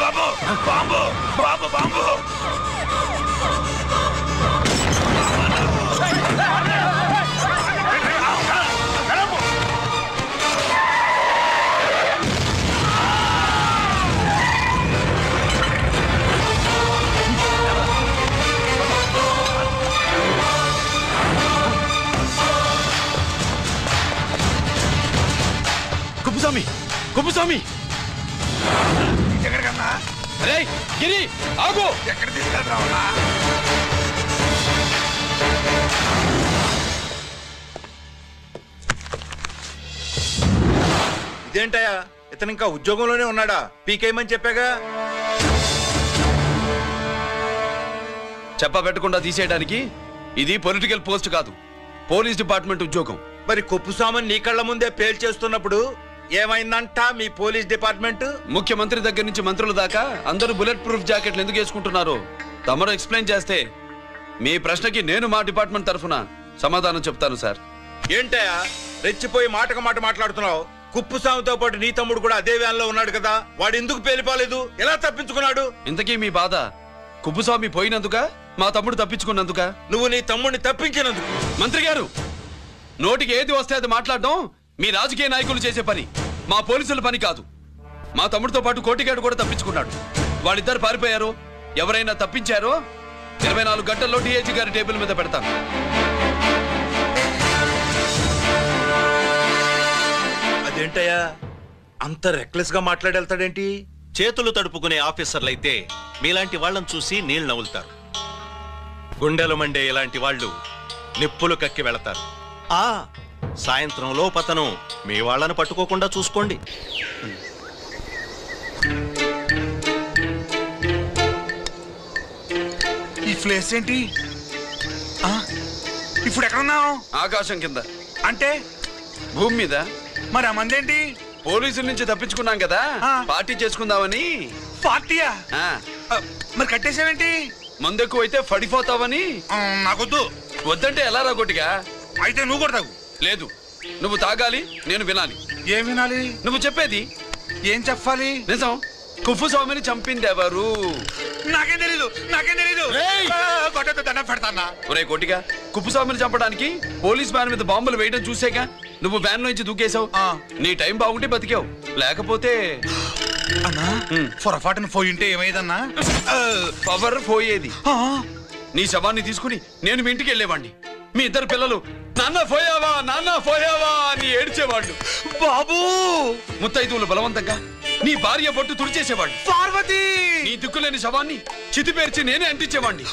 బాబు bomb బాబు bomb Kuppuswamy Kuppuswamy ఎక్కడికన్నా అరే గిరి ఆగు ఎక్కడ తీసుకెళ్తావున్నా ఇదేంటయ్యా ఇతను ఇంకా ఉద్యోగంలోనే ఉన్నాడా పీకేయమని చెప్పాగా చెప్పబెట్టకుండా తీసేయడానికి ఇది పొలిటికల్ పోస్ట్ కాదు పోలీస్ డిపార్ట్మెంట్ ఉద్యోగం మరి కుప్పుస్వామిని నీ కళ్ళ ముందే పేల్చేస్తున్నప్పుడు ఏమైందంట మీ పోలీస్ డిపార్ట్మెంట్ ముఖ్యమంత్రి దగ్గర నుంచి మంత్రుల దాకా అందరూ బుల్లెట్ ప్రూఫ్ జాకెట్లు ఎందుకు వేసుకుంటున్నారు తమరు ఎక్స్ప్లెయిన్ చేస్తే మీ ప్రశ్నకి నేను మా డిపార్ట్మెంట్ తరఫున సమాధానం చెప్తాను సార్. ఏంటయ్యా రెచ్చిపోయి మాటకు మాట మాట్లాడుతున్నావు? కుప్పుస్వామితో పాటు నీ తమ్ముడు కూడా అదే వ్యాన్ లో ఉన్నాడు కదా, వాడు ఎందుకు పేలిపోలేదు? ఎలా తప్పించుకున్నాడు? ఇంతకీ మీ బాధ కుప్పుస్వామి పోయినందుక మా తమ్ముడు తప్పించుకున్నందుక? నువ్వు నీ తమ్ముడిని తప్పించినందుకు. మంత్రి గారు, నోటికి ఏది వస్తే అది మాట్లాడడం మీ రాజకీయ నాయకులు చేసే పని, మా పోలీసుల పని కాదు. మా తమ్ముడితో పాటు కోటిగాడు కూడా తప్పించుకున్నాడు. వాళ్ళిద్దరు పారిపోయారు. ఎవరైనా తప్పించారో 24 గంటల్లో డిఐజీ గారి టేబుల్ మీద పెడతాను. అదేంటయ్యా అంత రెక్లెస్ గా మాట్లాడేళ్తాడేంటి? చేతులు తడుపుకునే ఆఫీసర్లైతే మీలాంటి వాళ్ళని చూసి నీళ్ళు నవ్వులుతారు. గుండెలు మండే ఇలాంటి వాళ్ళు నిప్పులు కక్కి వెళతారు. సాయంత్రం లోపతను మీ వాళ్ళని పట్టుకోకుండా చూసుకోండి. ఈ ప్లేస్ ఏంటి? ఇప్పుడు ఎక్కడున్నావు? ఆకాశం కింద. అంటే భూమి మీద. మరి ఆ మందేంటి? పోలీసుల నుంచి తప్పించుకున్నాం కదా, పార్టీ చేసుకుందామని. పార్టీయా? మరి కట్టేసావేంటి? మందెక్కువ అయితే పడిపోతావని. నాకొద్దు. వద్దంటే ఎలా రాగొట్టిగా? అయితే నువ్వు కూడా తాగు. లేదు, నువ్వు తాగాలి, నేను వినాలి. ఏం వినాలి? నువ్వు చెప్పేది. ఏం చెప్పాలి? నిజం. కుప్పుస్వామిని చంపింది ఎవరు? నాకేం తెలీదు, నాకేం తెలీదు. కొట్టతో దండం పెడతానా? ఒరే కోటిగా, కుప్పుస్వామిని చంపడానికి పోలీస్ వ్యాన్ మీద బాంబులు వేయడం చూసేగా నువ్వు వ్యాన్ లో నుంచి దూకేశావు. నీ టైం బాగుంటే బతికావు, లేకపోతే అన్నా పొరపాటున పోయింటే ఏమైందన్నా? పవర్ పోయేది. నీ శవాన్ని తీసుకుని నేను మీ ఇంటికి వెళ్ళేవాడిని. మీ ఇద్దరు పిల్లలు నాన్న పోయావా నాన్న పోయావా అని ఏడ్చేవాళ్ళు. బాబు ముత్తైదువులు బలవంతంగా నీ భార్య బొట్టు తుడిచేసేవాళ్ళు. పార్వతి నీ దిక్కులేని శవాన్ని చితిపేర్చి నేనే అంటించేవాడిని.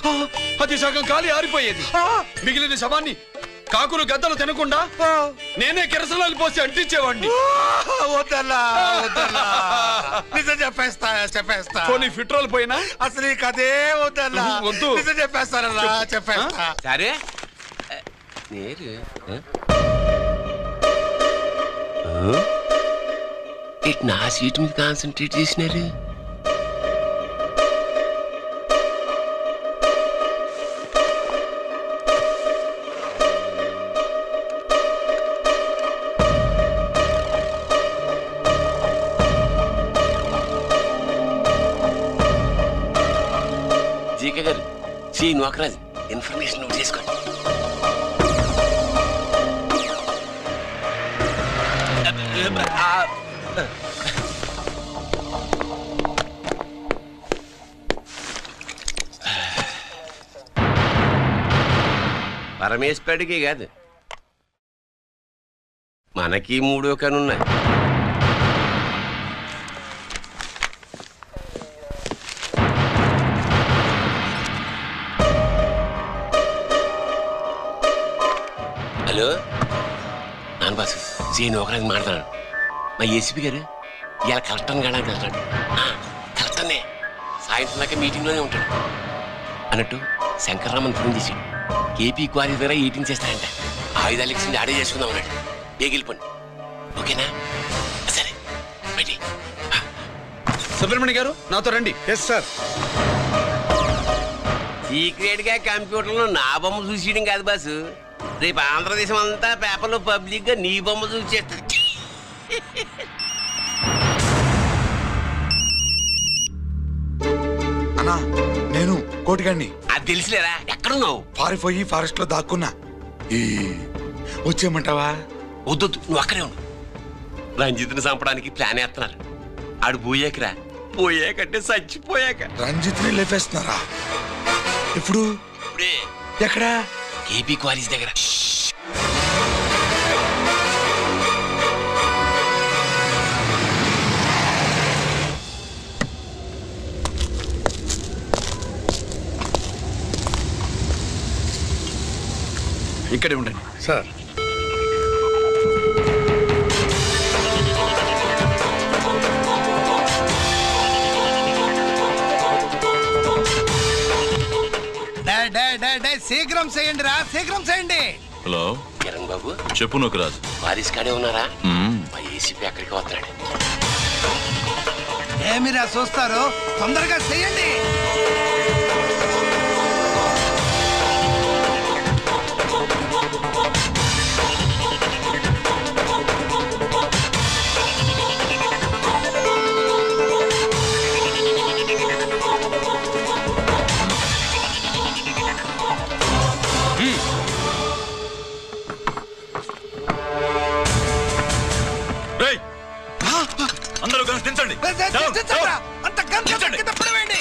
అది సగం కాలి ఆరిపోయేది. మిగిలిన శవాన్ని కాకులు గద్దలు తినకుండా నేనే కిరసనాలు పోసి అంటించేవాడిని. నిజం చెప్పేస్తా చెప్పేస్తా. పోనీ ఫిట్రోల్ పోయినా అసలు ఈ కథే వద్దన్నా. వద్దు. నిజం చెప్పేస్తానన్నా, చెప్పేస్తా. సరే నా సీట్ మీద కాన్సన్ట్రేట్ చేసినారు. జీకే గారు, సి నోకరాజ్ ఇన్ఫర్మేషన్ నోట్ చేసుకోండి. పరమేశ్వరుడికి కాదు, మనకి 3 కనున్నాయి. హలో నాన్న బాసు, సీన్ ఒకరికి మాట్లాడాను. మా ఏసీపీ గారు ఇలా కలెక్టర్ని కాడానికి వెళ్తాడు. కలెక్టర్నే సాయంత్రం దాకా మీటింగ్లోనే ఉంటాడు అన్నట్టు శంకర్రామన్ ఫోన్ చేశాడు. ఏపీ క్వారీ ద్వారా ఈటింగ్ చేస్తారంట. ఆయుధాలు ఎక్స్చేంజ్ ఆడే చేసుకుందాం అన్నాడు. బేగిలిపోండి, ఓకేనా? సరే బయటి. సుబ్రహ్మణ్య గారు నాతో రండి. Yes sir. సీక్రెట్ గా కంప్యూటర్లో నా బొమ్మ చూసేయడం కాదు బాసు, రేపు ఆంధ్రదేశం అంతా పేపర్లో పబ్లిక్ గా నీ బొమ్మ చూసేస్తుంది. నేను కోటిగాడిని. అది తెలిసిలేరా? ఎక్కడున్నావు? పారిపోయి ఫారెస్ట్ లో దాక్కున్నా. వచ్చేయమంటావా? వద్దు, నువ్వు అక్కడే ఉండు. రంజిత్ని చంపడానికి ప్లాన్ వేస్తున్నారు. ఆడు పోయాకరా, పోయాకంటే చచ్చిపోయాక. రంజిత్ని లేపేస్తున్నారా? ఇప్పుడు ఇప్పుడే ఎక్కడా? ఏపీ కాలేజ్ దగ్గర. ఇక్కడే ఉండండి సార్. శీఘ్రం చేయండి రా, శీఘ్రం చేయండి. హలో కిరణ్ బాబు, చెప్పు నూకరాజు. వారిస్ కాడే ఉన్నారా? మా ఏసీపీ అక్కడికి వస్తున్నాడు. ఏమిరా చూస్తారు, తొందరగా చేయండి. అందరూ కలిసి దించండి. అంత గంట కింద పడవేయండి.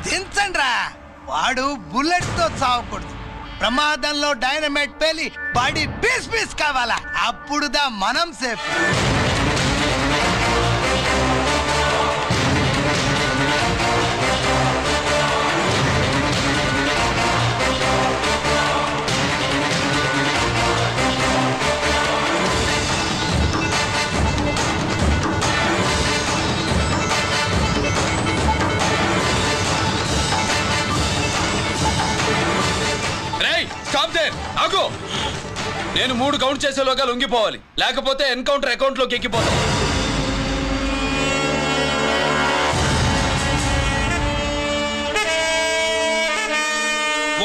దించండి రా. వాడు బుల్లెట్ తో చావకూడదు. ప్రమాదంలో డైనమైట్ పేలి బాడీ పీస్ పీస్ కావాలా, అప్పుడుదా మనం సేఫ్. నేను 3 కౌంట్ చేసేలోగా లొంగిపోవాలి, లేకపోతే ఎన్కౌంటర్ అకౌంట్ లోకి ఎక్కిపోతాం.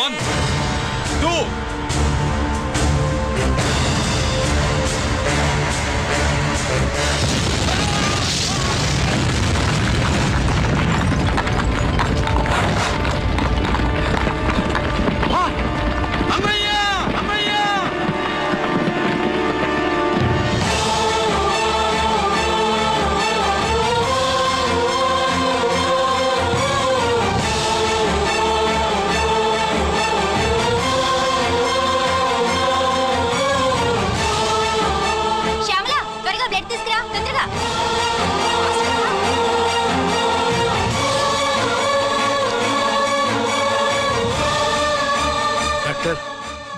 1 2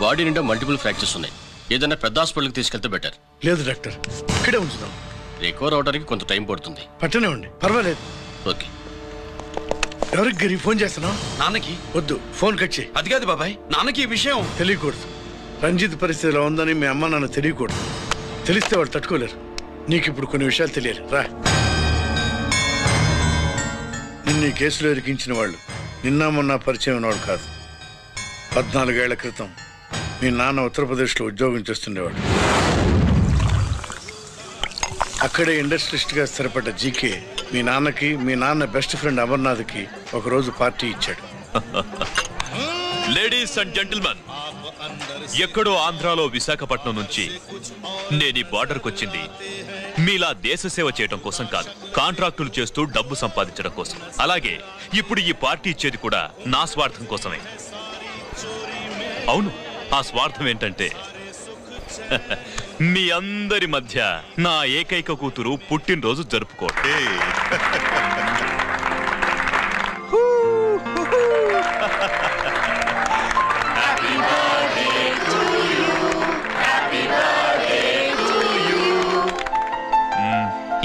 బాడీ నిండా మల్టిపుల్ ఫ్రాక్చర్స్ ఉన్నాయి. ఏదైనా పెద్ద హాస్పిటల్కి తీసుకెళ్తే బెటర్. లేదు డాక్టర్, ఇక్కడే ఉంచుదాం. రికవర్ అవడానికి కొంత టైం పడుతుంది. పట్టనే ఉండి, పర్వాలేదు. ఓకే. ఎవరికి గిరి ఫోన్ చేస్తున్నావు? నాన్నకి. వద్దు, ఫోన్ కట్ చేయి. అది కాదు బాబాయ్, నాన్నకి ఈ విషయం తెలియకూడదు. రంజిత్ పరిస్థితి ఎలా ఉందని మీ అమ్మ నాన్న తెలియకూడదు. తెలిస్తే వాళ్ళు తట్టుకోలేరు. నీకు ఇప్పుడు కొన్ని విషయాలు తెలియాలి. రా. నిన్ను ఈ కేసులో ఇరికించిన వాళ్ళు నిన్న మొన్న పరిచయం ఉన్నవాడు కాదు. 14 ఏళ్ల క్రితం మీ నాన్న ఉత్తరప్రదేశ్లో ఉద్యోగం చేస్తుండేవాడు. అక్కడే ఇండస్ట్రియలిస్ట్గా స్థిరపడ్డ జీకే మీ నాన్నకి, మీ నాన్న బెస్ట్ ఫ్రెండ్ అమర్నాథ్కి ఒకరోజు పార్టీ ఇచ్చాడు. లేడీస్ అండ్ జెంటిల్మెన్, ఎక్కడో ఆంధ్రాలో విశాఖపట్నం నుంచి నేను ఈ బార్డర్కి వచ్చింది మీలా దేశ సేవ చేయడం కోసం కాదు, కాంట్రాక్టులు చేస్తూ డబ్బు సంపాదించడం కోసం. అలాగే ఇప్పుడు ఈ పార్టీ ఇచ్చేది కూడా నా స్వార్థం కోసమే. అవును, ఆ స్వార్థం ఏంటంటే మీ అందరి మధ్య నా ఏకైక కూతురు పుట్టినరోజు జరుపుకోవటం.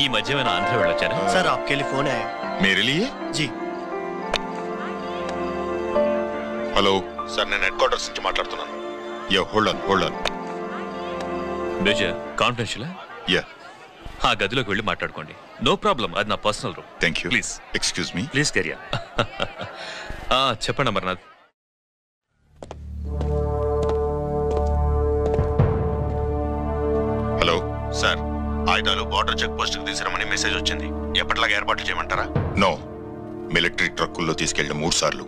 ఈ మధ్య ఏమైనా ఆంధ్ర వెళ్ళొచ్చారా? सर आपके लिए फोन आया। मेरे लिए? जी హలో సార్, నేను హెడ్ క్వార్టర్స్ నుంచి మాట్లాడుతున్నాను. Yeah, hold on. బేజా కాన్ఫిడెన్షియల్? యా. ఆ గదిలోకి వెళ్ళి మాట్లాడుకోండి. నో ప్రాబ్లం, అది నా personal room. Thank you. Please excuse me. Please కెరియా. చెప్పండి అమర్నాథ్. హలో సార్, ఆయుధాలు బార్డర్ చెక్ పోస్ట్ కి తీసుకురమని మెసేజ్ వచ్చింది. ఎప్పటిలాగా ఏర్పాట్లు చేయమంటారా? నో. మిలిటరీ ట్రక్కుల్లో తీసుకెళ్లిన 3 సార్లు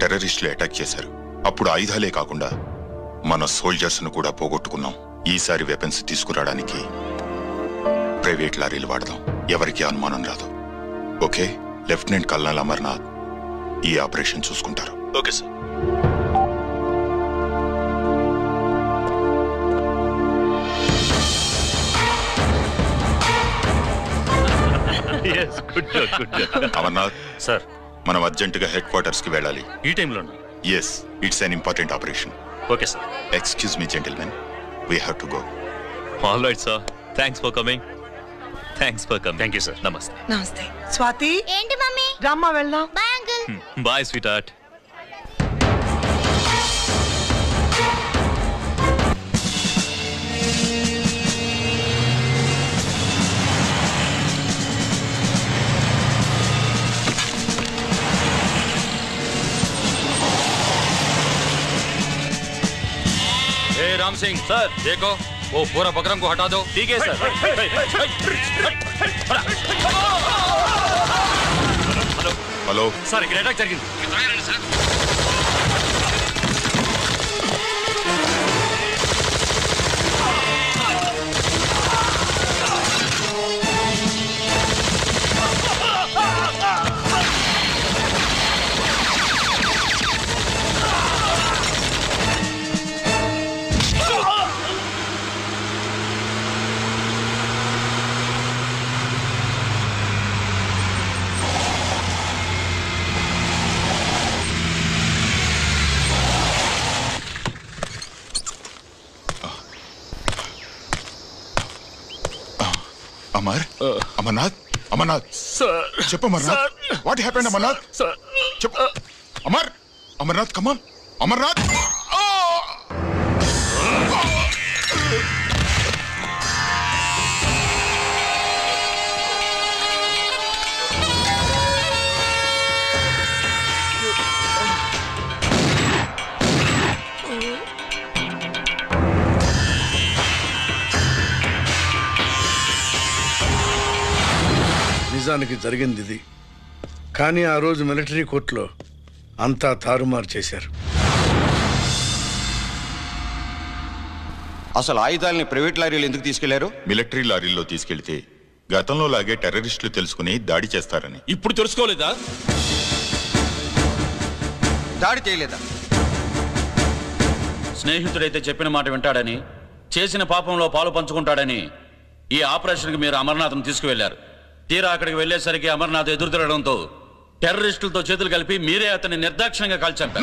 టెర్రరిస్టులు అటాక్ చేశారు. అప్పుడు ఆయుధాలే కాకుండా మన సోల్జర్స్ ను కూడా పోగొట్టుకున్నాం. ఈసారి వెపన్స్ తీసుకురావడానికి ప్రైవేట్ లారీలు వాడదాం. ఎవరికి అనుమానం రాదు. ఓకే? లెఫ్టినెంట్ కల్నల్ అమర్నాథ్ ఈ ఆపరేషన్ చూసుకుంటారు. Okay sir. అమర్నాథ్ సార్, మనం అర్జెంటుగా హెడ్ క్వార్టర్స్ కి వెళ్ళాలి. ఈ టైంలో? Yes, it's an important operation. Okay sir. Excuse me gentlemen, we have to go. All right sir, thanks for coming. Thank you sir. నమస్తే. నమస్తే. స్వాతి, ఏంటి మమ్మీ? రమ్మా వెళ్దాం. Bye uncle. Bye sweetheart. Ram Singh sir, देखो वो पूरा बकरम को हटा दो. ठीक है सर. హలో సార్, ఇక్కడ అటాక్ జరిగింది. అమర్నాథ్, అమర్నాథ్ చెప్పు. Amarnath, what happened? అమర్నాథ్ చెప్పు. అమర్నాథ్ కమాన్. అమర్నాథ్. నిజానికి జరిగింది ఇది. కానీ ఆ రోజు మిలిటరీ కోర్టులో అంతా తారుమారు చేశారు. అసలు ఆయుధాలని ప్రైవేట్ లారీలు ఎందుకు తీసుకెళ్లారు? మిలిటరీ లారీల్లో తీసుకెళ్తే గతంలో లాగే టెర్రరిస్టులు తెలుసుకుని దాడి చేస్తారని. ఇప్పుడు తెలుసుకోలేదా? దాడి చేయలేదా? స్నేహితుడైతే చెప్పిన మాట వింటాడని, చేసిన పాపంలో పాలు పంచుకుంటాడని ఈ ఆపరేషన్కి మీరు అమర్నాథ్ను తీసుకువెళ్లారు. తీరా అక్కడికి వెళ్లేసరికి అమర్నాథ్ ఎదురు తిరగడంతో టెర్రరిస్టులతో చేతులు కలిపి మీరే అతన్ని నిర్దాక్షిణ్యంగా కాల్చంపారు.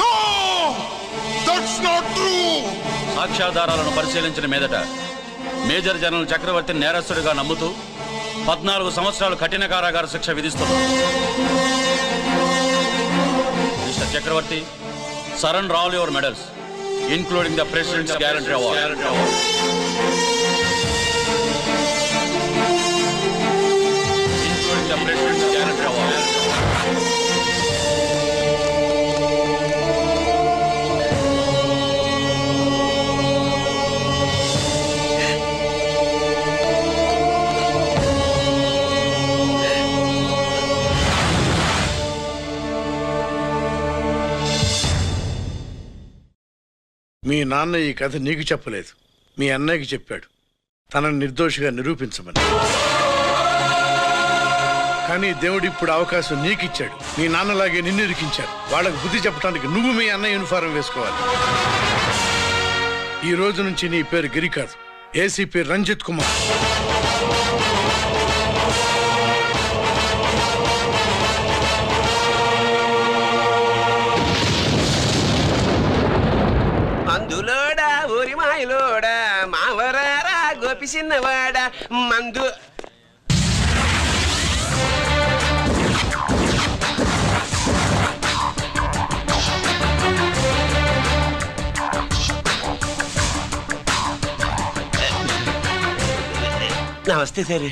సాక్ష్యాధారాలను పరిశీలించిన మీదట మేజర్ జనరల్ చక్రవర్తిని నేరస్తుడిగా నమ్ముతూ 14 సంవత్సరాలు కఠిన కారాగార శిక్ష విధిస్తున్నారు. Mister Chakravarthi, surrender all your medals including the president's gallantry award. మీ నాన్న ఈ కథ నీకు చెప్పలేదు, మీ అన్నయ్యకి చెప్పాడు, తనని నిర్దోషిగా నిరూపించమని. కానీ దేవుడు ఇప్పుడు అవకాశం నీకిచ్చాడు. మీ నాన్నలాగే నిన్ను ఇరికించాడు. వాళ్ళకు బుద్ధి చెప్పడానికి నువ్వు మీ అన్నయ్య యూనిఫారం వేసుకోవాలి. ఈ రోజు నుంచి నీ పేరు గిరి కాదు, ఏసీపీ రంజిత్ కుమార్. మందులోడా ఊరి మాయలోడా మావరారా గోపి చిన్నవాడా మందు. నమస్తే సార్.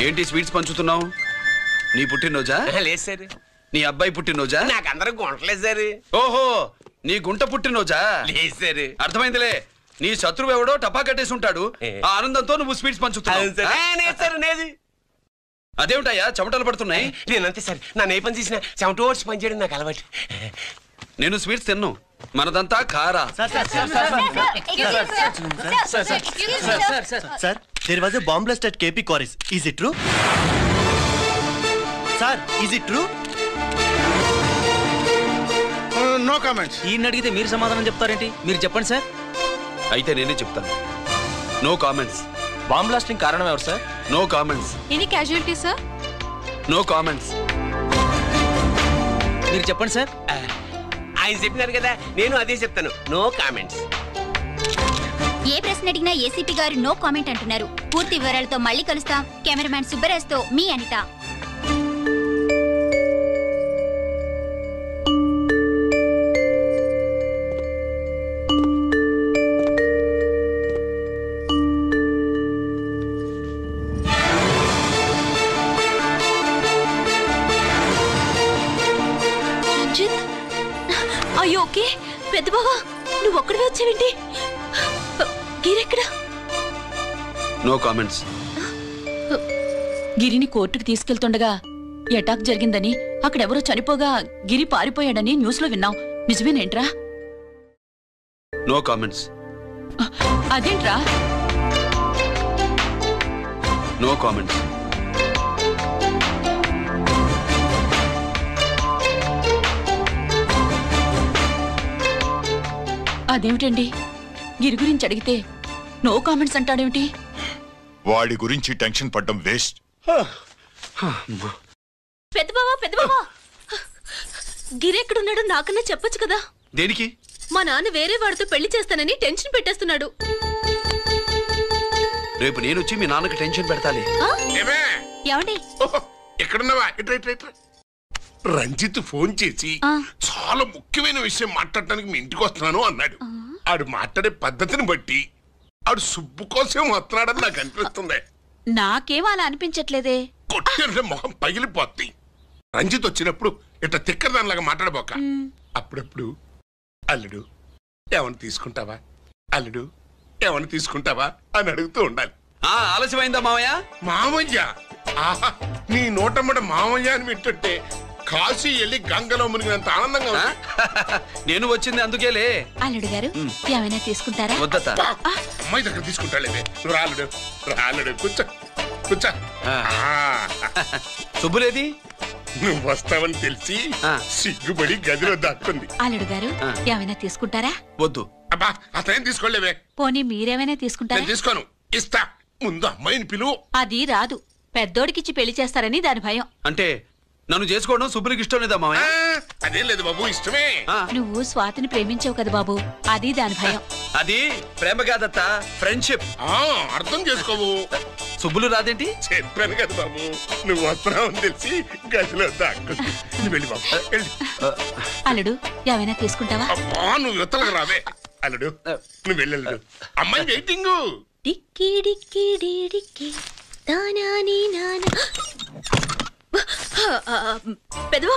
ఏంటి స్వీట్స్ పంచుతున్నావు? నీ పుట్టినరోజా? లేదు సార్. నీ అబ్బాయి పుట్టినరోజా? నాకు అందరూ గుంటలేదు సార్. ఓహో, నీ గుంట పుట్టినరోజా? లేదు సార్. అర్థమైందిలే. నీ శత్రువు ఎవడో టపా కట్టేసి ఉంటాడు. ఆ ఆనందంతో నువ్వు స్వీట్స్ పంచుతున్నావు. అదేమిటయ్యా చెమటలు పడుతున్నాయి? నేనంతే సార్. నన్ను ఏ పని చేసినా చెమట ఓడ్చి పని చేయడం నాకు అలవాటు. నేను స్వీట్స్ తిన్ను. మనదంతా కారా. Sir, there was a bomb blast at KP Quarries. Is it true? Sir, is it true? No comments. ఈయన అడిగితే మీరు సమాధానం చెప్తారేంటి? మీరు చెప్పండి సార్. అయితే నేనే చెప్తాను. No comments. బాంబ్ బ్లాస్టింగ్ కారణం ఎవరు sir? No comments. Any casualty sir? No comments. మీరు చెప్పండి సార్. ఆయన చెప్పినారు కదా, నేను అదే చెప్తాను. No comments. ఏ ప్రశ్న అడిగినా ఏసీపీ గారు నో కామెంట్ అంటున్నారు. పూర్తి వివరాలతో మళ్ళీ కలుస్తాం. కెమెరామ్యాన్ సుబ్బరాజ్తో మీ అనిత. అయ్యో ఓకే. పెద్ద బావా, నువ్వు ఒక్కడివే వచ్చావేంటి? గిరెక్కడా? No comments. గిరిని కోర్టుకు తీసుకెళ్తుండగా అటాక్ జరిగిందని, అక్కడెవరో చనిపోగా గిరి పారిపోయాడని న్యూస్ లో విన్నాం. నిజమేనేంట్రా? No comments. అదేంట్రా? No comments. అదేమిటండి, గిరి గురించి అడిగితే నో కామెంట్స్ అంటాడేమిటి? వాడి గురించి టెన్షన్ పడ్డం వేస్ట్. పెద్ద బావా, గిరి ఎక్కడున్నాడో నాకన్నా చెప్పొచ్చు కదా. దేనికి? మా నాన్న వేరే వాడితో పెళ్లి చేస్తానని టెన్షన్ పెట్టేస్తున్నాడు. రేపు నేను వచ్చి మీ నాన్నకి టెన్షన్ పెడతాలి. ఏమండి? ఎక్కడున్నావా? రంజిత్ ఫోన్ చేసి చాలా ముఖ్యమైన విషయం మాట్లాడటానికి మీ ఇంటికి వస్తున్నాను అన్నాడు. ఆడు మాట్లాడే పద్ధతిని బట్టి ఆడు సుబ్బు కోసం వస్తున్నాడని నాకు అనిపిస్తుంది. నాకేం అలా అనిపించట్లేదే. కొట్టే మొహం పగిలిపోద్ది. రంజిత్ వచ్చినప్పుడు ఇట్లా తిక్కదానిలాగా మాట్లాడబోక. అప్పుడప్పుడు అల్లుడు ఏమన్నా తీసుకుంటావా, అల్లుడు ఏమన్నా తీసుకుంటావా అని అడుగుతూ ఉండాలి. ఆలస్యమైందా మావయ్య? మామయ్య? ఆహా, నీ నోటమ్మడ మామయ్య అని వింటుంటే కాశీ వెళ్ళి గంగలో మునిగినంత ఆనందంగా ఉంది. నేను వచ్చింది అందుకేలే. అల్లుడు గారు ఏమైనా తీసుకుంటారా? వద్దత. అమ్మాయి దగ్గర తీసుకుంటాలేదే. నువ్వు రాలుడు రాలుడు, కూర్చో కూర్చో. శుభ్రేది? నువ్వు వస్తావని తెలిసి సిగ్గుపడి గదిలో దాక్కుంది. అల్లుడు గారు ఏమైనా తీసుకుంటారా? వద్దు. అబ్బా, అతనేం తీసుకోలేవే. పోనీ మీరేమైనా తీసుకుంటారా? నేను తీసుకోను, ఇస్తా. ముందు అమ్మాయిని పిలువు. అది రాదు. పెద్దోడికిచ్చి పెళ్లి చేస్తారని దాని భయం. అంటే నన్ను చేసుకోవడం శుభ్రికి ఇష్టం లేదా మావయ్య? అదేం లేదు బాబు, ఇష్టమే. నువ్వు స్వాతిని ప్రేమించావు కదా బాబు, అది దాని భయం. అది ప్రేమ కాదత్త, ఫ్రెండ్షిప్. అర్థం చేసుకోవు. సుబ్బులు రాదేంటి? చెప్పాను కదా బాబు, నువ్వు వస్తున్నావు అని తెలిసి గదిలో దాక్కుంది. నువ్వు వెళ్ళి బాబు, వెళ్ళి. అల్లుడు ఏమైనా తీసుకుంటావా? అబ్బా, నువ్వు యువతలకు రావే. అల్లుడు నువ్వు వెళ్ళడు. అమ్మాయి వెయిటింగ్. డిక్కి డిక్కి డిక్కి దానాని నానా. పెద్దవా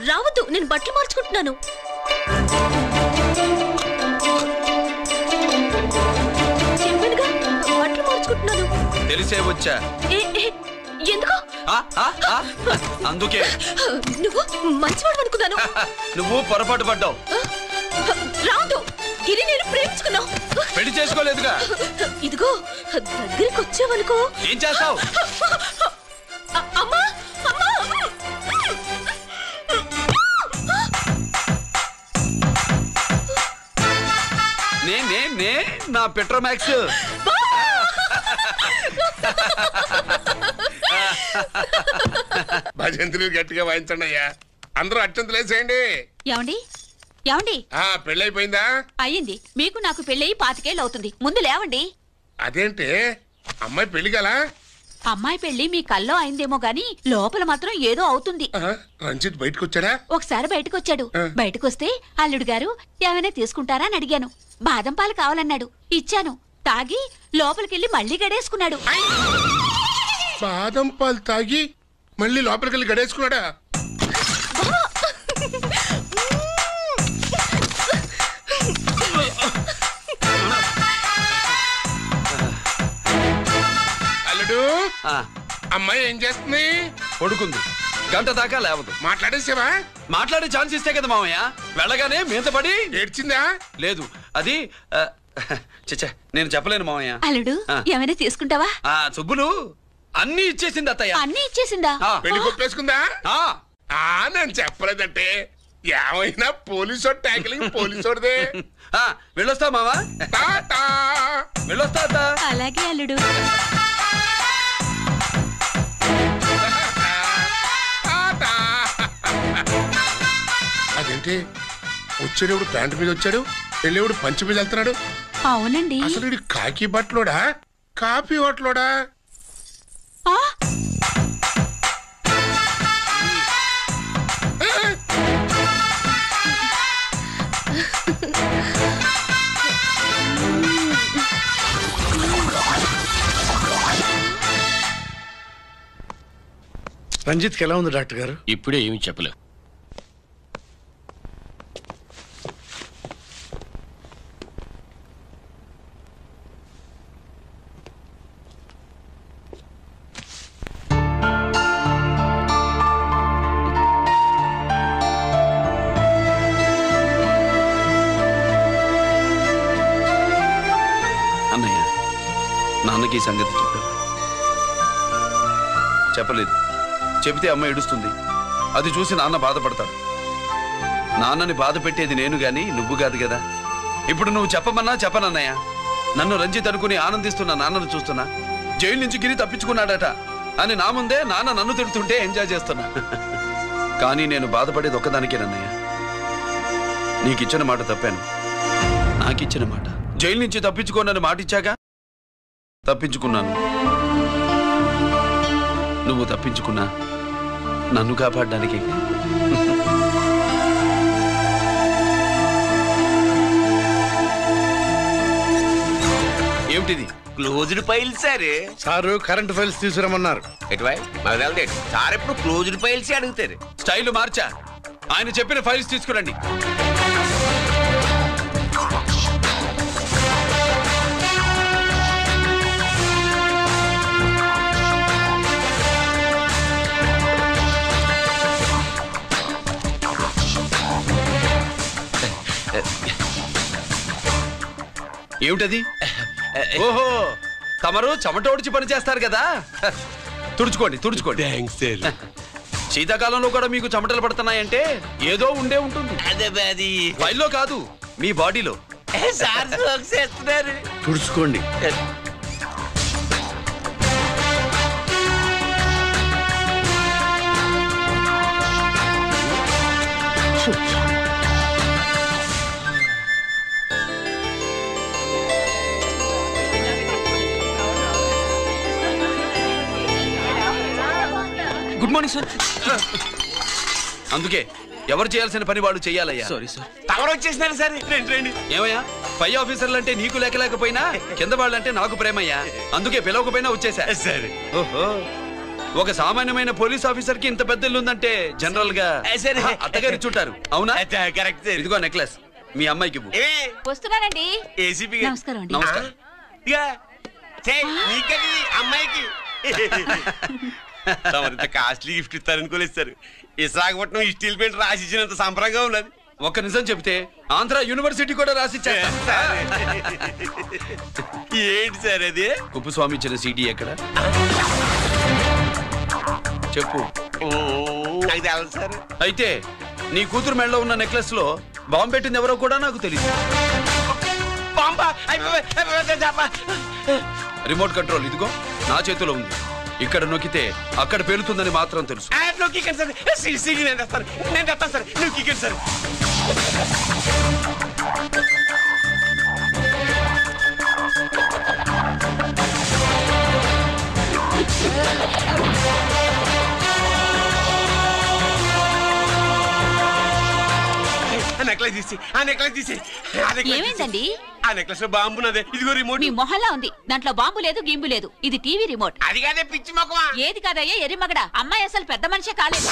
రావద్దు, నేను బట్టలు మార్చుకుంటున్నాను. చెప్పానుగా, బట్టలు మార్చుకుంటున్నాను. తెలిసే వచ్చా. ఎందుకు? అందుకే. నువ్వు మంచివాడు అనుకున్నాను. నువ్వు పొరపాటు పడ్డావు. రావద్దు, గిరి నేను ప్రేమించుకున్నావు. పెళ్లి చేసుకోలేదుగా. ఇదిగో దగ్గరికి వచ్చావనుకో. ఏం చేస్తావు? అమ్మా, నే నా పెట్రోమాక్స్. భజంతులు గట్టిగా వాయించండి అయ్యా. అందరూ అత్యంతలు వేసేయండి. ఏమండి ఏమండి? పెళ్ళైపోయిందా? అయ్యింది. మీకు నాకు పెళ్ళయి 25 ఏళ్ళు అవుతుంది. ముందు లేవండి. అదేంటి అమ్మాయి పెళ్లి గల? అమ్మాయి పెళ్లి మీ కల్లో అయిందేమో గాని లోపల మాత్రం ఏదో అవుతుంది. రంజిత్ బయటకు వచ్చాడా? ఒకసారి బయటకొచ్చాడు. బయటకొస్తే అల్లుడు గారు ఏమైనా తీసుకుంటారా అని అడిగాను. బాదం పాలు కావాలన్నాడు. ఇచ్చాను. తాగి లోపలికెళ్ళి మళ్ళీ గడేసుకున్నాడు. బాదం పాలు తాగి మళ్ళీ లోపలికెళ్ళి గడేసుకున్నాడా? అల్లుడు, అమ్మాయి ఏం చేస్తుంది? పడుకుంది. గంట దాకా లేవదు. మాట్లాడేసావా? మాట్లాడే ఛాన్స్ ఇస్తే కదా మామయ్య. వెళ్ళగానే మీద పడి ఏడ్చిందా? లేదు, అది చచ్చా నేను చెప్పలేను మామయ్య. అల్లుడు ఏమైనా తీసుకుంటావా? సుబ్బులు అన్ని ఇచ్చేసింది అత్తయ్య. అన్ని ఇచ్చేసిందా? పెళ్లి కొప్పేసుకుందా? నేను చెప్పలేదంటే ఏమైనా పోలీసు ట్యాకిలింగ్ పోలీసోడిదే. వెళ్ళొస్తా మావా. వెళ్ళొస్తా. అలాగే అల్లుడు. అదేంటి వచ్చేటప్పుడు ప్యాంటు మీద వచ్చాడు, వెళ్ళేవాడు పంచి మీద వెళ్తున్నాడు? అవునండి. అసలు వీడు కాకి బట్టలోడా కాఫీ హోటలోడా? రంజిత్కి ఎలా ఉంది డాక్టర్ గారు? ఇప్పుడే ఏమీ చెప్పలేవు. అన్నయ్య, నాన్నకి ఈ సంగతి చెప్పావా? చెప్పలేదు. చెబితే అమ్మ ఏడుస్తుంది. అది చూసి నాన్న బాధపడతాడు. నాన్నని బాధ పెట్టేది నేను గాని నువ్వు కాదు కదా. ఇప్పుడు నువ్వు చెప్పమన్నా చెప్పనన్నయ్య. నన్ను రంజిత్ అనుకుని ఆనందిస్తున్న నాన్నను చూస్తున్నా. జైలు నుంచి గిరి తప్పించుకున్నాడట అని నా ముందే నాన్న నన్ను తిడుతుంటే ఎంజాయ్ చేస్తున్నా. కానీ నేను బాధపడేది ఒక్కదానికేనన్నయ్య. నీకిచ్చిన మాట తప్పాను. నాకిచ్చిన మాట. జైలు నుంచి తప్పించుకోనని మాటిచ్చాగా తప్పించుకున్నాను. నువ్వు తప్పించుకున్నా నన్ను కాపాడడానికి. ఏమిటిది? Closed files sir current files తీసుకురమ్మన్నారు. సార్ ఎప్పుడు క్లోజ్డ్ ఫైల్స్ అడుగుతారు. స్టైల్ మార్చా. ఆయన చెప్పిన ఫైల్స్ తీసుకురండి. ఏమిటది? ఓహో, తమరు చెమటోడ్చి పని చేస్తారు కదా. తుడుచుకోండి. శీతాకాలంలో కూడా మీకు చెమటలు పడుతున్నాయంటే ఏదో ఉండే ఉంటుంది. ఫైల్లో కాదు, మీ బాడీలో. తుడుచుకోండి. Good morning sir. అందుకే ఎవరు చేయాల్సిన పని వాళ్ళు చెయ్యాలయ్యా. Sorry sir. తమరు వచ్చేసినారు సార్. రండి. ఏమయ్యా, పై ఆఫీసర్లు అంటే నీకు లేకపోయినా కింద వాళ్ళంటే నాకు ప్రేమయ్యా. అందుకే పిలవకపోయినా వచ్చేసా. సరే. ఓహో, ఒక సామాన్యమైన పోలీస్ ఆఫీసర్ కి ఇంత పెద్ద ఇల్లు ఉందంటే జనరల్ గా అత్తగారి చుట్టారు. అవునా? కరెక్ట్. ఇదిగో నెక్లెస్ మీ అమ్మాయికి. వస్తున్నానండి. ఏసీపీ నమస్కారం అండి. నమస్కారం. అమ్మాయికి కాస్ట్లీ గిఫ్ట్ ఇస్తారనుకోలేదు సార్. విశాఖపట్నం స్టీల్ పెయింట్ రాసి ఇచ్చినంత సంబరంగా ఉన్నది. ఒక్క నిజం చెప్తే ఆంధ్ర యూనివర్సిటీ కూడా రాసిచ్చా. ఏంటి సార్ అది? కుప్పస్వామి ఇచ్చిన సీడీ ఎక్కడ చెప్పు. నాకు తెలదు సార్. అయితే నీ కూతురు మెడలో ఉన్న నెక్లెస్ లో బాంబు పెట్టింది ఎవరో కూడా నాకు తెలియదు. రిమోట్ కంట్రోల్ ఇదిగో నా చేతిలో ఉంది. ఇక్కడ నొక్కితే అక్కడ పేలుతుందని మాత్రం తెలుసు. నెక్లెస్ తీసి ఏమైందండి? ఆ నెక్లెస్ లో బాంబు ఉన్నదే. ఇదిగో రిమోట్. మీ మొహల్లా ఉంది. దాంట్లో బాంబు లేదు, గింబు లేదు. ఇది టీవీ రిమోట్. అది కాదే పిచ్చి మొక్కమా. ఏది కాదయ్యా ఎర్రిమగడ. అమ్మాయి అసలు పెద్ద మనిషే కాలేదు.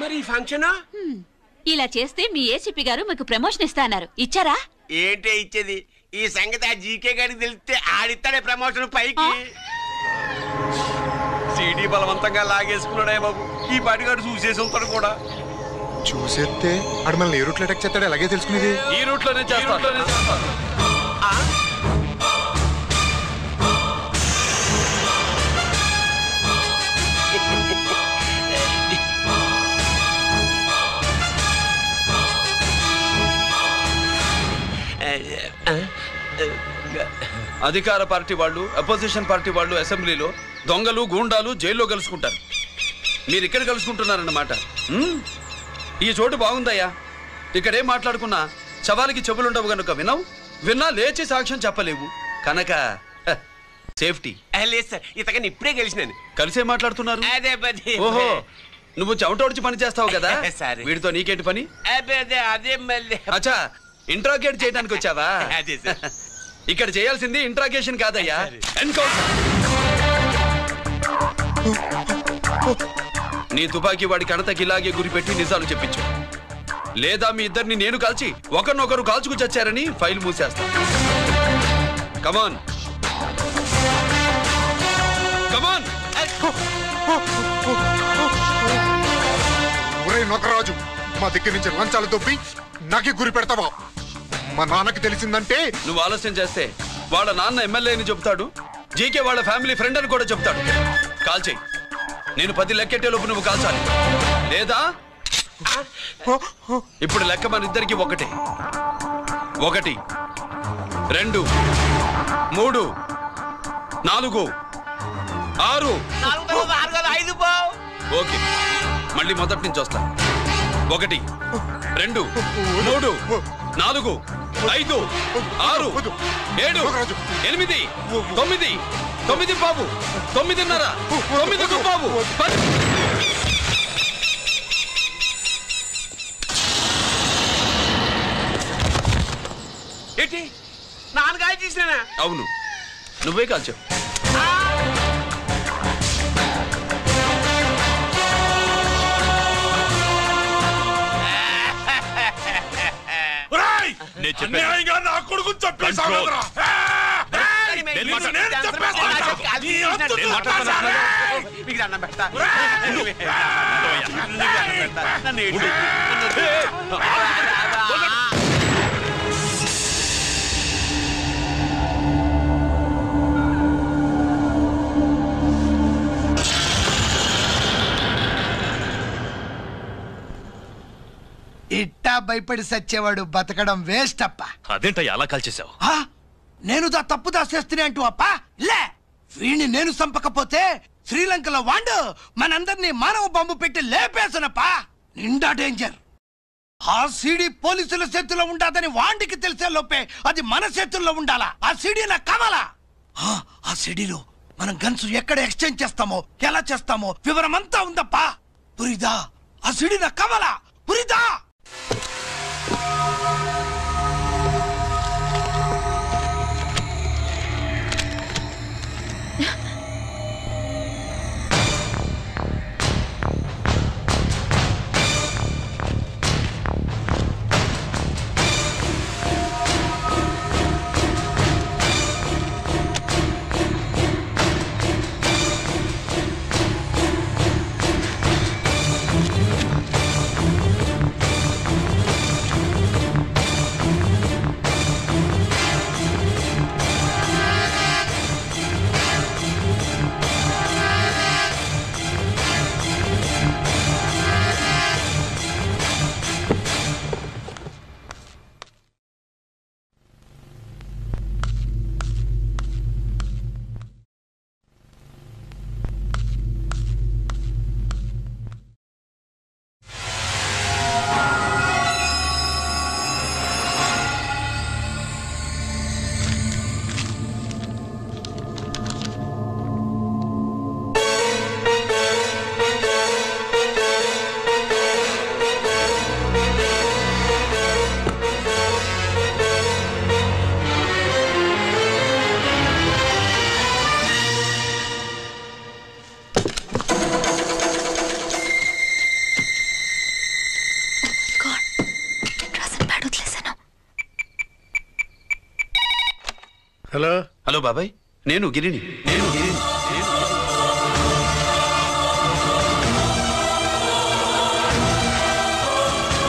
మరి ఈ ఫంక్షన్ ఇలా చేస్తే మీ ఏసీపీ గారు మీకు ప్రమోషన్ ఇస్తా అన్నారు. ఇచ్చారా? ఏంటే ఇచ్చేది? ఈ సంగతి ఆ జీకే గారికి తెలిస్తే ఆడిస్తాడే ప్రమోషన్ పైకి. సీడీ బలవంతంగా లాగేసుకున్నాడే బాబు. ఈ పాటిగాడు చూసేసి ఉంటాడు కూడా. చూసేస్తే అడు మనల్ని ఏ రూట్లో అటాక్ చేస్తాడు అలాగే తెలుసుకునేది. ఈ రూట్ లోనే చేస్తాడు. అధికార పార్టీ వాళ్ళు, అపోజిషన్ పార్టీ వాళ్ళు అసెంబ్లీలో, దొంగలు గూండాలు జైల్లో కలుసుకుంటారు. మీరు ఇక్కడ కలుసుకుంటున్నారన్నమాట. ఈ చోటు బాగుందయ్యా. ఇక్కడేం మాట్లాడుకున్నా శవాలకి చెవులుండవు గనుక వినవు. విన్నా లేచి సాక్ష్యం చెప్పలేవు కనుక సేఫ్టీ. లేదు సార్, ఇతగాని ఇప్పుడే కలిసినాను. కలిసే మాట్లాడుతున్నారు. అదే ఓహో, నువ్వు చెమటోడ్చి పని చేస్తావు కదా. సరే. వీడితో నీకేంటి పని? అదే మళ్ళీ. అచ్చా, ఇంట్రాగేట్ చేయడానికి వచ్చావా? అదే సార్. ఇక్కడ చేయాల్సింది ఇంట్రాగేషన్ కాదయ్యా, ఎన్కౌంటర్. నీ తుపాకీ వాడి కణతకి ఇలాగే గురిపెట్టి నిజాలు చెప్పించు. లేదా మీ ఇద్దరిని నేను కాల్చి ఒకరినొకరు కాల్చుకు చచ్చారని ఫైల్ మూసేస్తా. కమాన్ కమాన్. ఒరే నొకరాజు, మా దగ్గర నుంచి లంచాలు దొబ్బి నాకే గురి పెడతావా? మా నాన్నకి తెలిసిందంటే నువ్వు ఆలస్యం చేస్తే వాళ్ళ నాన్న ఎమ్మెల్యే అని చెప్తాడు, జీకే వాళ్ళ ఫ్యామిలీ ఫ్రెండ్ అని కూడా చెప్తాడు. కాల్ చేయి. నేను 10 లెక్కెట్టే లోపు నువ్వు కాల్చాలి. లేదా ఇప్పుడు లెక్క మన ఇద్దరికి ఒకటే. 1 2 3 4 6. ఓకే, మళ్ళీ మొదటి నుంచి వస్తా. 1 2 3 4 5 6 7 8 9 9 బాబు 9:30 9 బాబు 10. ఏంటి నాన్నగాయ తీసినా? అవును, నువ్వే కాల్చావు. నా కొడుకు చెప్పేసావు. ఇట్టా భయపడి సచ్చేవాడు బతకడం వేస్ట్ అప్ప. అదేంటయ్యా అలా కాల్చేశావు? నేను తప్పు దాచేస్తున్నా అంటూ అప్ప లే. వీణ్ణి నేను చంపకపోతే శ్రీలంకలో వాండు మనందరినీ మానవ బాంబు పెట్టి లేపేసనప్పా. నిండా డేంజర్. ఆ సీడీ పోలీసుల చేతుల్లో ఉండాదని వాండికి తెలిసే లోపే అది మన చేతుల్లో ఉండాలా. ఆ సీడీ నాకు కావాలా. ఆ సీడీలో మనం గన్స్ ఎక్కడ ఎక్స్చేంజ్ చేస్తామో, ఎలా చేస్తామో వివరం అంతా ఉందప్పా. పురిదా, ఆ సీడీ నాకు కావాలా. పురిదా. హలో హలో బాబాయ్, నేను గిరిని.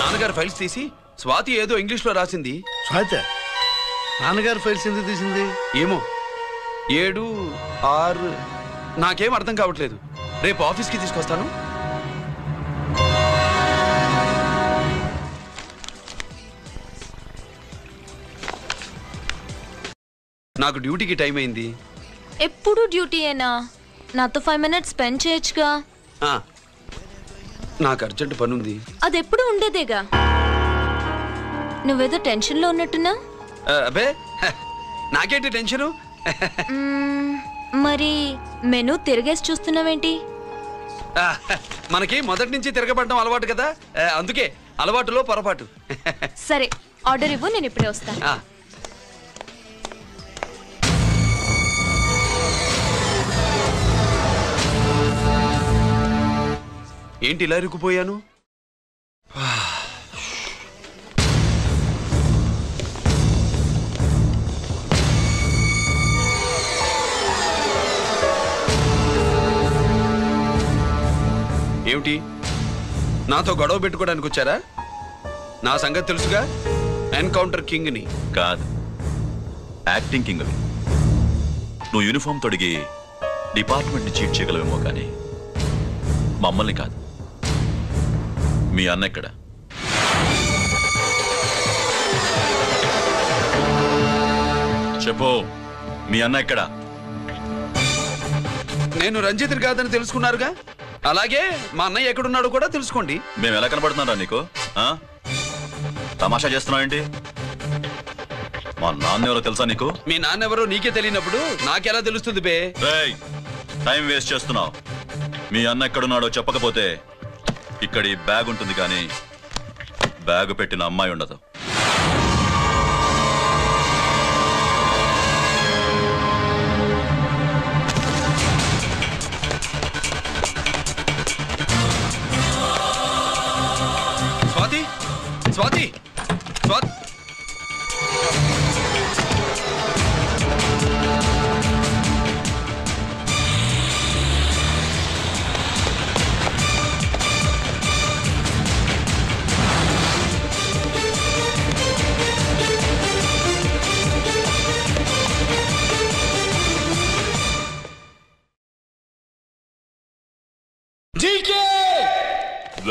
నాన్నగారు ఫైల్స్ తీసి స్వాతి ఏదో ఇంగ్లీష్ లో రాసింది. స్వాతి నాన్నగారు ఫైల్స్ ఎందుకు తీసింది? ఏమో 7, 6 నాకేం అర్థం కావట్లేదు. రేపు ఆఫీస్కి తీసుకొస్తాను. నాకు డ్యూటీకి టైం అయింది. ఎప్పుడు డ్యూటీయేనా? నాతో 5 minutes స్పెండ్ చేయొచ్చుగా. నాకు అర్జెంట్ పని ఉంది. అది ఎప్పుడు ఉండేదేగా. నువ్వేదో టెన్షన్లో ఉన్నట్టున్నా? అబ్బే నాకేంటి టెన్షను? మరి మెనూ తిరిగేసి చూస్తున్నావేంటి? మనకి మొదటి నుంచి తిరగబడడం అలవాటు కదా, అందుకే అలవాటులో పొరపాటు. సరే ఆర్డర్ ఇవ్వు, నేను ఇప్పుడే వస్తాను. ఏంటి ఇలా ఇరుక్కుపోయాను? ఏమిటి, నాతో గొడవ పెట్టుకోవడానికి వచ్చారా? నా సంగతి తెలుసుగా, ఎన్కౌంటర్ కింగ్ని. కాదు, యాక్టింగ్ కింగ్. నువ్వు యూనిఫామ్ తొడిగి డిపార్ట్మెంట్ని చీట్ చేయగలవేమో కానీ మమ్మల్ని కాదు. మీ అన్న ఎక్కడ? చెప్పు, మీ అన్న ఎక్కడ? నేను రంజిత్ని కాదని తెలుసుకున్నారుగా, అలాగే మా అన్నయ్య ఎక్కడున్నాడో కూడా తెలుసుకోండి. మేము ఎలా కనబడుతున్నారా నీకు? తమాషా చేస్తున్నావు ఏంటి? మా నాన్న ఎవరో తెలుసా నీకు? మీ నాన్న ఎవరో నీకే తెలియనప్పుడు నాకెలా తెలుస్తుంది బే? టైం వేస్ట్ చేస్తున్నావు. మీ అన్న ఎక్కడున్నాడో చెప్పకపోతే ఇక్కడ ఈ బ్యాగ్ ఉంటుంది కానీ బ్యాగ్ పెట్టిన అమ్మాయి ఉండదు. Swathi, Swathi, Swathi.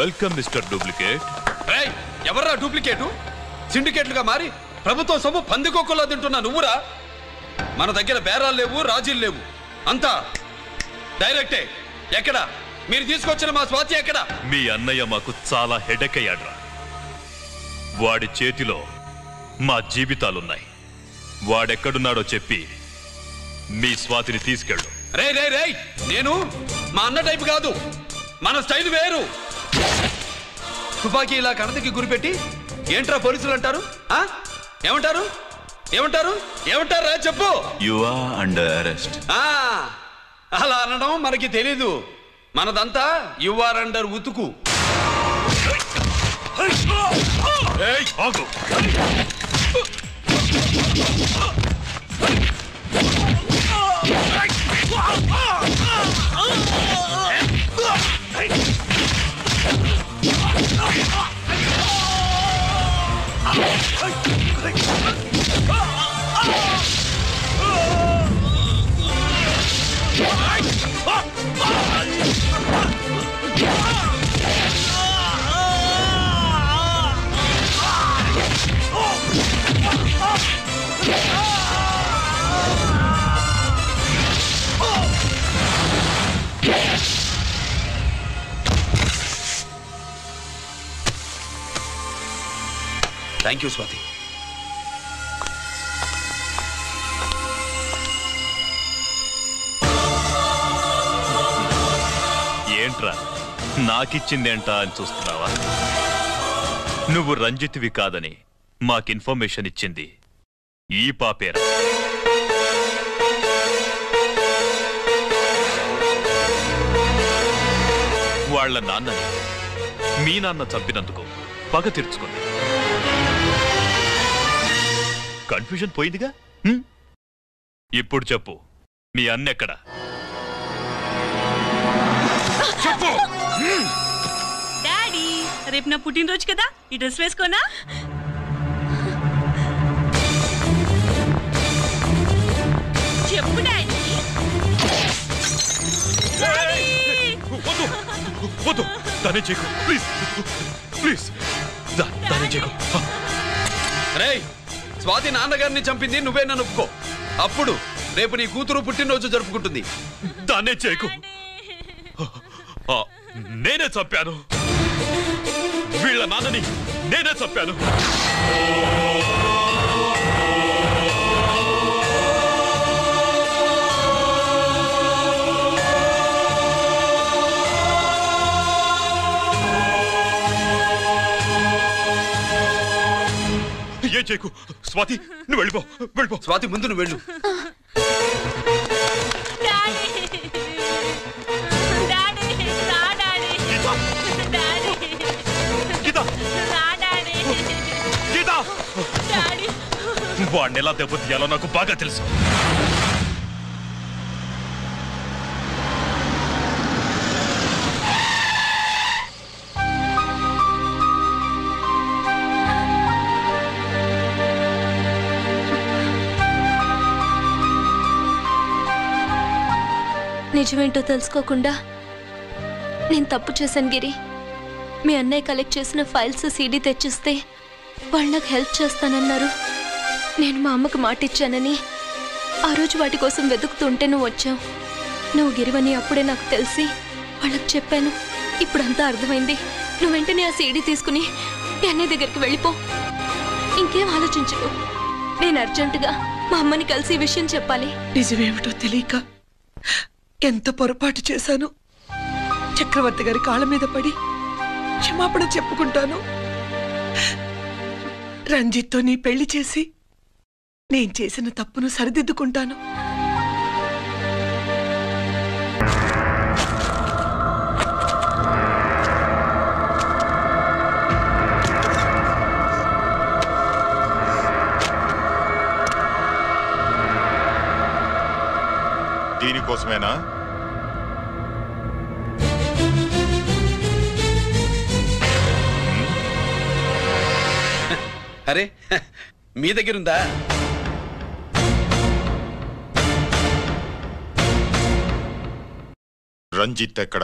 Welcome mister duplicate. ఎవర్రా డూప్లికేటు? సిండికేట్లుగా మారి ప్రభుత్వం సొమ్ము పందికొక్కులా తింటున్నా నువ్వురా? మన దగ్గర బేరాలు లేవు, రాజీలు లేవు, అంతా డైరెక్టే. ఎక్కడ మీరు తీసుకొచ్చిన మా స్వాతి ఎక్కడ? మీ అన్నయ్య మాకు చాలా హెడేక్ అయ్యాడ్రా. వాడి చేతిలో మా జీవితాలున్నాయి. వాడెక్కడున్నాడో చెప్పి మీ స్వాతిని తీసుకెళ్ళు. రే రే రే, నేను మా అన్న టైపు కాదు, మన స్టైల్ వేరు. తుపాకీ ఇలా కణతకి గురిపెట్టి ఏంట్రా పోలీసులు అంటారు? ఏమంటారు ఏమంటారు ఏమంటారా చెప్పు. You are under arrest. అలా అనడం మనకి తెలీదు. మనదంతా యు ఆర్ అండర్ ఉతుకు. Thank you Swathi. ఏంట్రా నాకిచ్చిందేంటా అని చూస్తున్నావా? నువ్వు రంజిత్వి కాదని మాకు ఇన్ఫర్మేషన్ ఇచ్చింది ఈ పాపేరా. వాళ్ళ నాన్నని మీ నాన్న చంపినందుకు పగ తీర్చుకుంది. కన్ఫ్యూజన్ పోయిందిగా. ఇప్పుడు చెప్పు, మీ అన్నెక్కడ? డాడీ, రేపు నా పుట్టినరోజు కదా, ఈ డ్రెస్ వేసుకోనా? చెప్పు డాడీ. వద్దు, దానే చేయకు, ప్లీజ్ ప్లీజ్, దానే చేయకు. రేయ్, స్వాతి నాన్నగారిని చంపింది నువ్వే నన్ను ఒప్పుకో. అప్పుడు రేపు నీ కూతురు పుట్టినరోజు జరుపుకుంటుంది. దాన్నే చేయకు. నేనే చంపాను, వీళ్ళ నాన్నని నేనే చంపాను. ఏం చేయకు. స్వాతి, నువ్వు వెళ్ళిపో. స్వాతి, ముందు నువ్వు వెళ్ళు. వాడిని ఎలా దెబ్బతీయాలో నాకు బాగా తెలుసు. నిజమేంటో తెలుసుకోకుండా నేను తప్పు చేశాను గిరి. మీ అన్నయ్య కలెక్ట్ చేసిన ఫైల్స్ సీడీ తెచ్చిస్తే వాళ్ళు నాకు హెల్ప్ చేస్తానన్నారు. నేను మా అమ్మకు మాట ఇచ్చానని ఆ రోజు వాటి కోసం వెతుకుతుంటే నువ్వు వచ్చావు. నువ్వు గిరివని అప్పుడే నాకు తెలిసి వాళ్ళకి చెప్పాను. ఇప్పుడంతా అర్థమైంది. నువ్వు వెంటనే ఆ సీడీ తీసుకుని మీ అన్నయ్య దగ్గరికి వెళ్ళిపో. ఇంకేం ఆలోచించుకో. నేను అర్జెంటుగా మా అమ్మని కలిసి ఈ విషయం చెప్పాలి. నిజమేమిటో తెలియక ఎంత పొరపాటు చేశాను. చక్రవర్తి గారి కాళ్ళ మీద పడి క్షమాపణ చెప్పుకుంటాను. రంజిత్తో నీ పెళ్లి చేసి నేను చేసిన తప్పును సరిదిద్దుకుంటాను. దీనికోసమేనా? అరే, మీ దగ్గరుందా? రంజిత్ ఎక్కడ?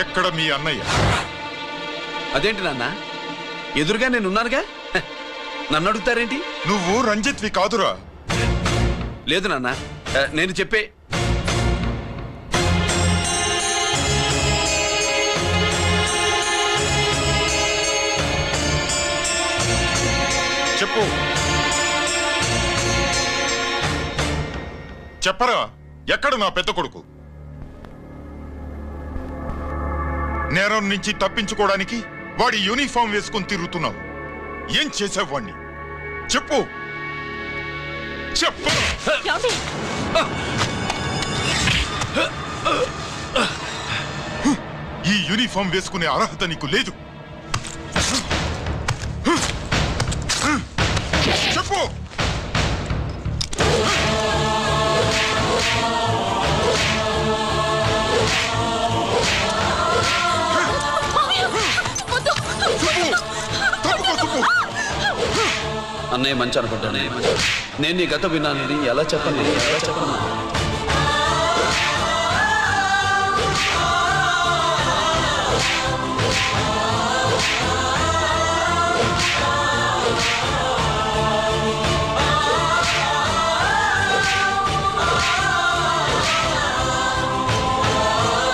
ఎక్కడ మీ అన్నయ్య? అదేంటి నాన్న, ఎదురుగా నేనున్నానుగా, నన్ను అడుగుతారేంటి? నువ్వు రంజిత్వి కాదురా. లేదు నాన్న, నేను చెప్పే. చెప్పు, చెప్పరా, ఎక్కడ నా పెద్ద కొడుకు? నేరం నుంచి తప్పించుకోవడానికి వాడి యూనిఫామ్ వేసుకొని తిరుగుతున్నావు. ఏం చేసావు వాణ్ణి? చెప్పు, చెప్పు. ఈ యూనిఫామ్ వేసుకునే అర్హత నీకు లేదు. చెప్పు. అన్నయ్య మంచి అనుకుంటానే. నేను నీ గత విన్నానని ఎలా చెప్పను?